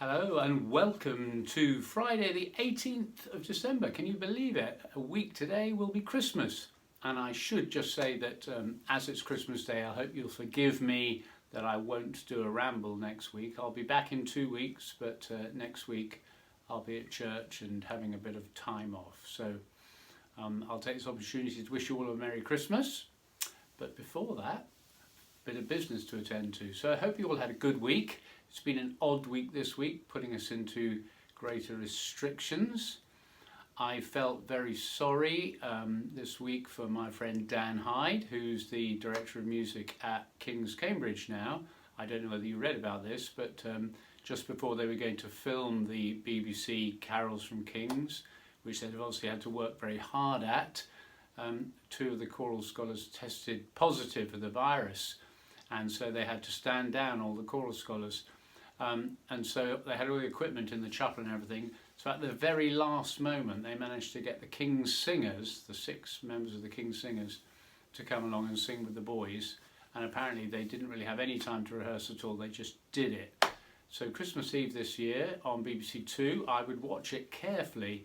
Hello and welcome to Friday the 18th of December. Can you believe it? A week today will be Christmas. And I should just say that as it's Christmas Day, I hope you'll forgive me that I won't do a ramble next week. I'll be back in 2 weeks, but next week I'll be at church and having a bit of time off. So I'll take this opportunity to wish you all a Merry Christmas. But before that, a bit of business to attend to. So I hope you all had a good week. It's been an odd week this week, putting us into greater restrictions. I felt very sorry this week for my friend Dan Hyde, who's the Director of Music at King's Cambridge now. I don't know whether you read about this, but just before they were going to film the BBC Carols from King's, which they'd obviously had to work very hard at, two of the choral scholars tested positive for the virus, and so they had to stand down, all the choral scholars. And so they had all the equipment in the chapel and everything. So at the very last moment, they managed to get the King's Singers, the 6 members of the King's Singers, to come along and sing with the boys. And apparently they didn't really have any time to rehearse at all. They just did it. So Christmas Eve this year on BBC Two, I would watch it carefully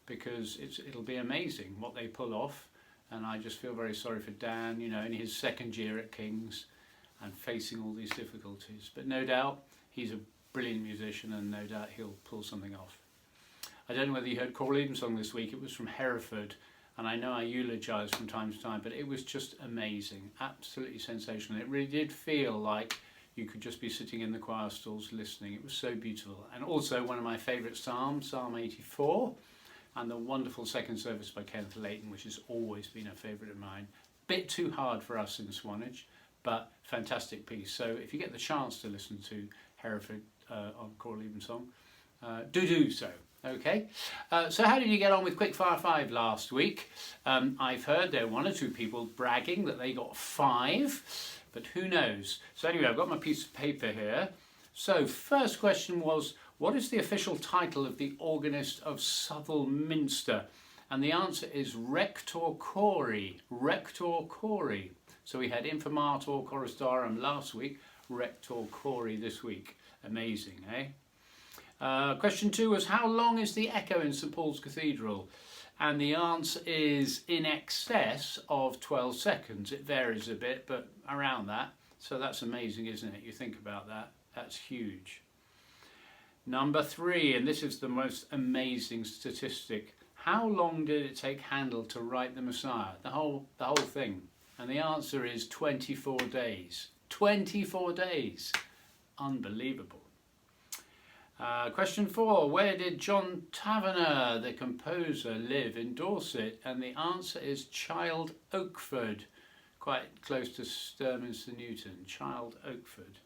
because it'll be amazing what they pull off. And I just feel very sorry for Dan, you know, in his second year at King's and facing all these difficulties. But no doubt, he's a brilliant musician and no doubt he'll pull something off. I don't know whether you heard Choral Evensong this week. It was from Hereford, and I know I eulogise from time to time, but it was just amazing, absolutely sensational. It really did feel like you could just be sitting in the choir stalls listening. It was so beautiful. And also one of my favourite psalms, Psalm 84, and the wonderful second service by Kenneth Layton, which has always been a favourite of mine. Bit too hard for us in Swanage, but fantastic piece. So if you get the chance to listen to Hereford on Choral Evensong, do so. Okay, so how did you get on with Quickfire 5 last week? I've heard there are 1 or 2 people bragging that they got 5, but who knows? So anyway, I've got my piece of paper here. So first question was, what is the official title of the organist of Southwell Minster? And the answer is Rector Chorae. Rector Chorae. So we had Informator Choristarum last week, Rector Chorae this week. Amazing, eh? Question 2 was, how long is the echo in St Paul's Cathedral? And the answer is in excess of 12 seconds. It varies a bit, but around that. So that's amazing, isn't it? You think about that. That's huge. Number 3, and this is the most amazing statistic. How long did it take Handel to write the Messiah? The whole thing. And the answer is 24 days. 24 days. Unbelievable. Question 4. Where did John Taverner, the composer, live in Dorset? And the answer is Child Oakford, quite close to Sturminster Newton. Child Oakford.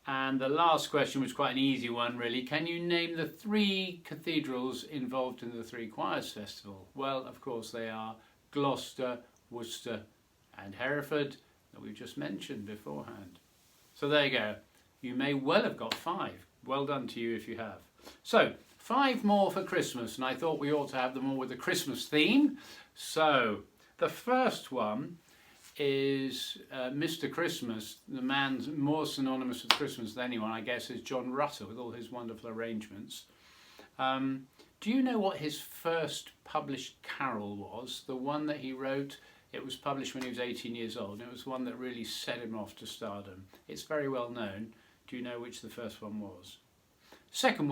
And the last question was quite an easy one, really. Can you name the 3 cathedrals involved in the 3 Choirs Festival? Well, of course, they are Gloucester, Worcester and Hereford, that we've just mentioned beforehand. So there you go. You may well have got 5. Well done to you if you have. So 5 more for Christmas, and I thought we ought to have them all with a Christmas theme. So the first one is Mr. Christmas. The man more synonymous with Christmas than anyone, I guess, is John Rutter with all his wonderful arrangements. Do you know what his first published carol was? The one that he wrote, it was published when he was 18 years old. It was one that really set him off to stardom. It's very well known. Do you know which the first one was? Second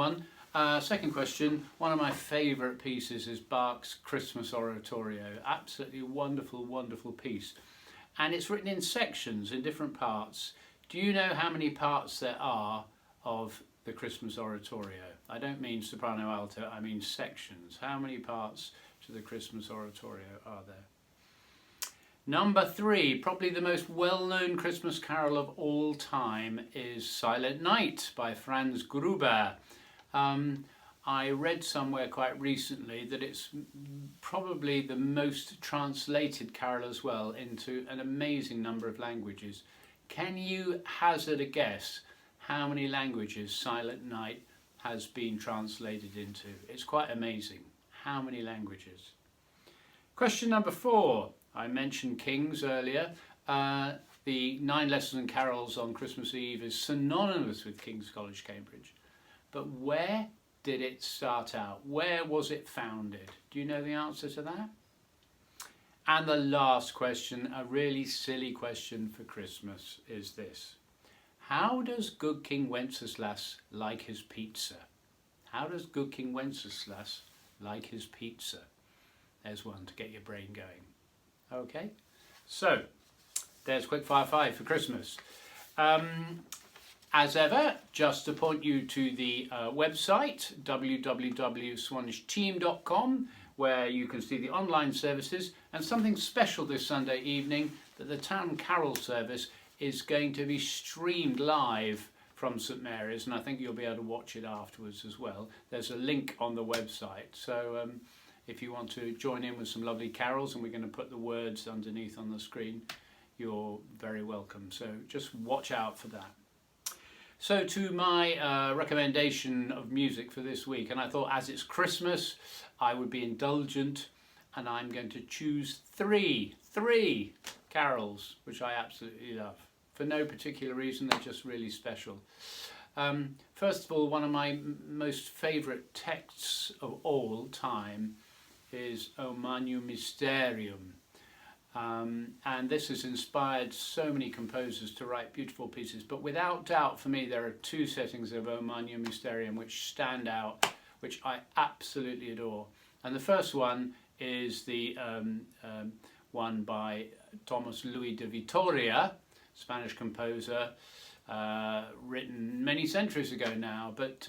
question, one of my favourite pieces is Bach's Christmas Oratorio. Absolutely wonderful, wonderful piece. And it's written in sections, in different parts. Do you know how many parts there are of the Christmas Oratorio? I don't mean soprano, alto, I mean sections. How many parts to the Christmas Oratorio are there? Number 3, probably the most well-known Christmas carol of all time is Silent Night by Franz Gruber. I read somewhere quite recently that it's probably the most translated carol as well into an amazing number of languages. Can you hazard a guess how many languages Silent Night has been translated into? It's quite amazing. How many languages? Question number 4. I mentioned King's earlier. The 9 Lessons and Carols on Christmas Eve is synonymous with King's College, Cambridge. but where did it start out? Where was it founded? Do you know the answer to that? And the last question, a really silly question for Christmas, is this. How does good King Wenceslas like his pizza? How does good King Wenceslas like his pizza? There's one to get your brain going. Okay, so there's Quickfire 5 for Christmas. As ever, just to point you to the website, www.swanishteam.com, where you can see the online services, and something special this Sunday evening, that the Town Carol service is going to be streamed live from St Mary's, and I think you'll be able to watch it afterwards as well. There's a link on the website, so if you want to join in with some lovely carols, and we're going to put the words underneath on the screen, you're very welcome. So just watch out for that. So to my recommendation of music for this week, and I thought as it's Christmas, I would be indulgent, and I'm going to choose three carols, which I absolutely love. For no particular reason, they're just really special. First of all, one of my most favourite texts of all time is O Magnum Mysterium. And this has inspired so many composers to write beautiful pieces, but without doubt for me there are two settings of O Magnum Mysterium which stand out, which I absolutely adore. And the first one is the one by Thomas Luis de Vitoria, Spanish composer, written many centuries ago now, but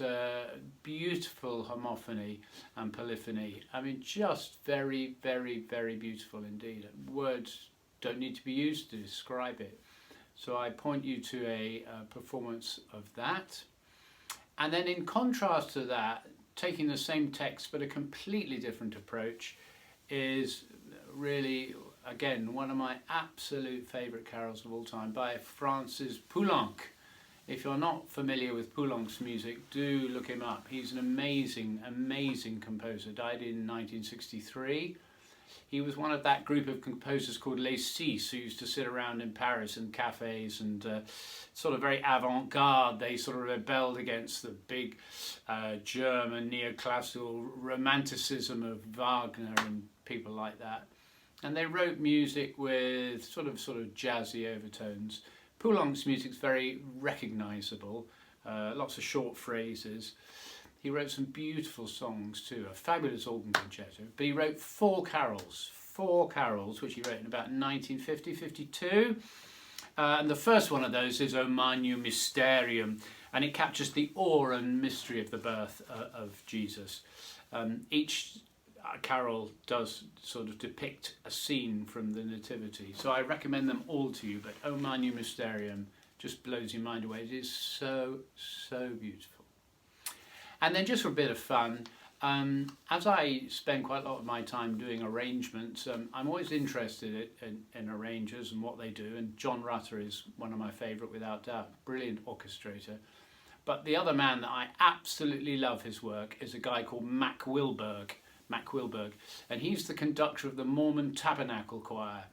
beautiful homophony and polyphony. I mean, just very, very, very beautiful indeed. Words don't need to be used to describe it. So I point you to a performance of that. And then in contrast to that, taking the same text but a completely different approach, is really, again, one of my absolute favourite carols of all time by Francis Poulenc. If you're not familiar with Poulenc's music, do look him up. He's an amazing, amazing composer. Died in 1963. He was one of that group of composers called Les Six, who used to sit around in Paris in cafes and sort of very avant-garde. They sort of rebelled against the big German neoclassical romanticism of Wagner and people like that. And they wrote music with sort of jazzy overtones. Poulenc's music's very recognisable, lots of short phrases. He wrote some beautiful songs too, a fabulous organ concerto, but he wrote four carols, which he wrote in about 1950-52. And the first one of those is O Magnum Mysterium, and it captures the awe and mystery of the birth of Jesus. Each carol does sort of depict a scene from the Nativity, so I recommend them all to you, but O Magnum Mysterium just blows your mind away. It is so, so beautiful. And then just for a bit of fun, as I spend quite a lot of my time doing arrangements, I'm always interested in arrangers and what they do, and John Rutter is one of my favourite without doubt, brilliant orchestrator. But the other man that I absolutely love his work is a guy called Mac Wilberg, and he's the conductor of the Mormon Tabernacle Choir.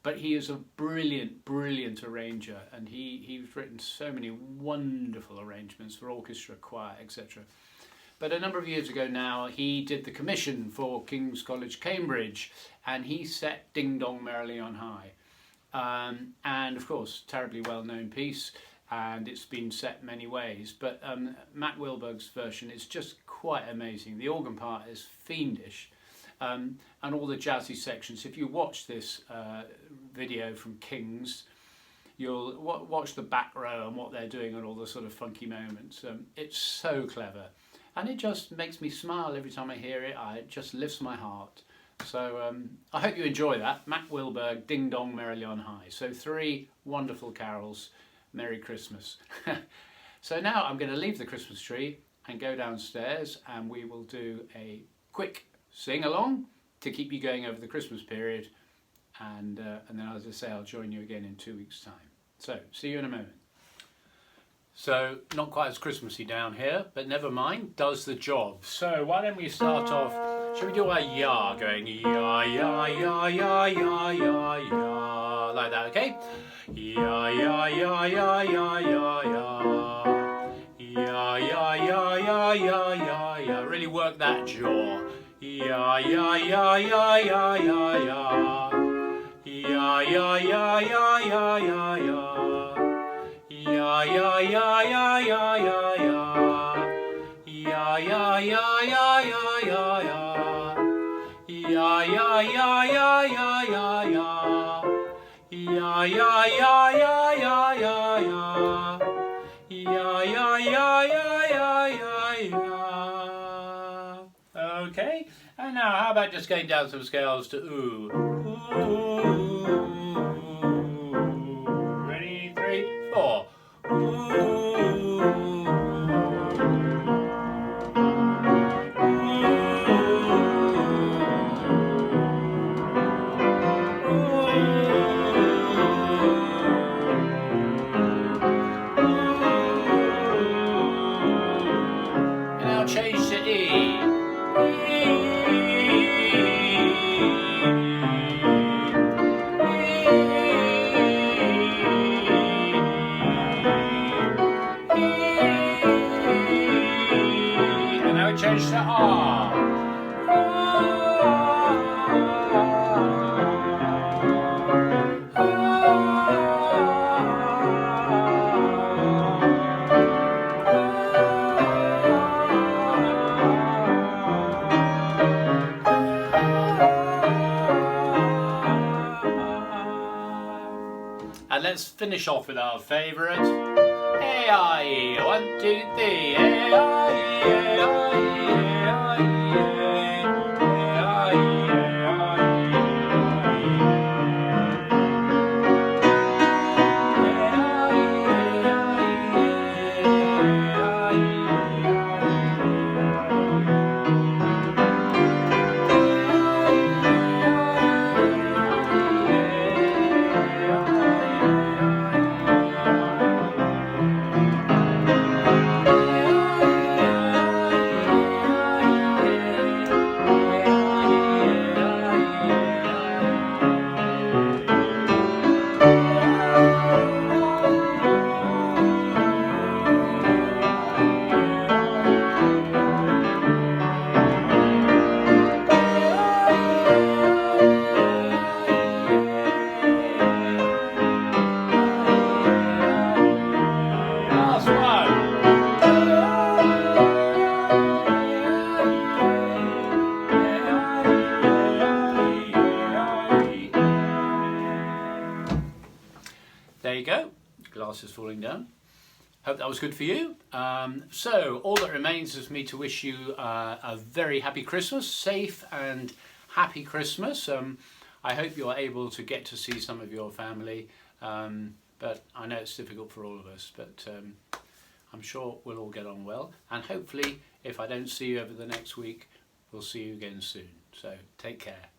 But he is a brilliant, brilliant arranger, and he's written so many wonderful arrangements for orchestra, choir, etc. But a number of years ago now, he did the commission for King's College, Cambridge, and he set Ding Dong Merrily on High. And of course, terribly well-known piece, and it's been set many ways. But Matt Wilberg's version is just quite amazing. The organ part is fiendish. And all the jazzy sections. If you watch this video from King's, you'll watch the back row and what they're doing and all the sort of funky moments. It's so clever. And it just makes me smile every time I hear it. It just lifts my heart. So I hope you enjoy that. Matt Wilberg, Ding Dong Merrily on High. So 3 wonderful carols. Merry Christmas. So now I'm going to leave the Christmas tree and go downstairs, and we will do a quick sing along to keep you going over the Christmas period, and then, as I say, I'll join you again in 2 weeks' time. So see you in a moment. So not quite as Christmassy down here, but never mind, does the job. So why don't we start off, shall we do our ya, going ya ya ya ya ya ya ya, like that, okay? Ya ya ya ya ya ya ya ya ya ya ya ya, ya, ya, ya. Really work that jaw. Ya, ya, ya, ya, ya, ya, ya. Ya, ya, ya, ya, ya, ya, ya. Ya, ya, ya, ya, ya, ya, ya. Ya, ya, ya, ya, ya, ya, ya. Ya, ya, ya, ya, ya, ya, ya. Ya, ya, ya, ya, ya, ya, ya. Ya, ya, ya, ya, ya, ya, ya. Okay, and now how about just going down some scales to ooh. Ooh. Ready, 3, 4. Ooh. And now change to E. And now change to R. And let's finish off with our favourite. A-I-E. 1, 2, 3. A-I-E, A-I-E, Last one. There you go. Glass is falling down. Hope that was good for you. So all that remains is me to wish you a very happy Christmas, safe and happy Christmas. I hope you're able to get to see some of your family, but I know it's difficult for all of us, but I'm sure we'll all get on well. And hopefully, if I don't see you over the next week, we'll see you again soon. So take care.